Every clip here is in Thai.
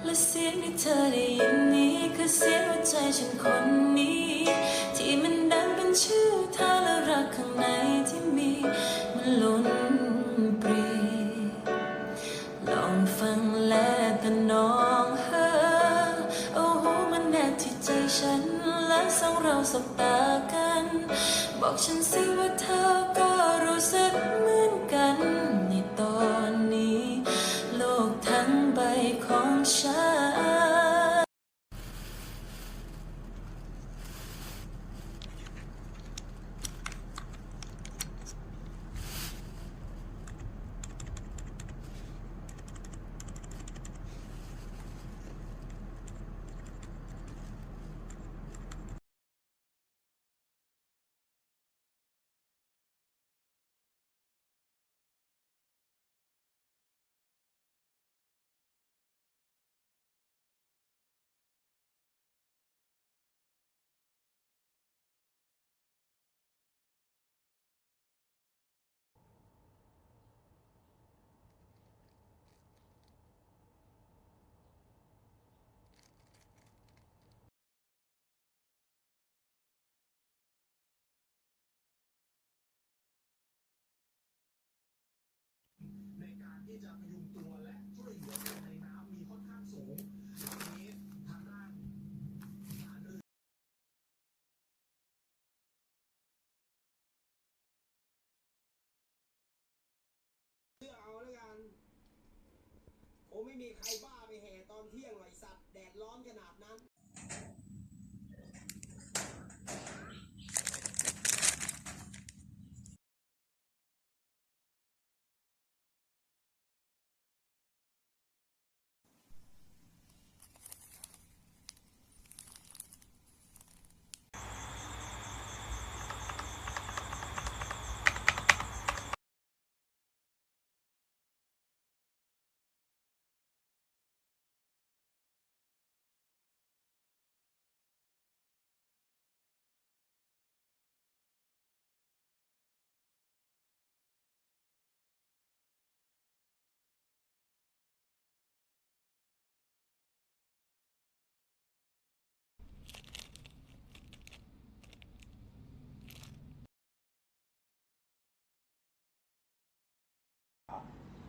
และเสียงที่เธอได้ยินนี้คือเสียงหัวใจฉันคนนี้ที่มันดังเป็นชื่อเธอและรักข้างในที่มีมันล้นปรีลองฟังแล้วก็น้องโอ้โหมันแนบที่ใจฉันและสองเราสบตากันบอกฉันสิว่าเธอก็รู้สึกเหมือนกันในตอนนี้โลกทั้งใบของฉันในการที่จะพยุงตัวและช่วยเหลือคนในน้ำมีค่อนข้างสูงตอนนี้ทางด้านฐานเรือเลือกเอาแล้วกันคงไม่มีใครบ้าไปแห่ตอนเที่ยงหรอกไอ้สัตว์แดดร้อนขนาดนั้น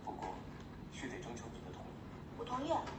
不过，须得征求你的同意。我同意。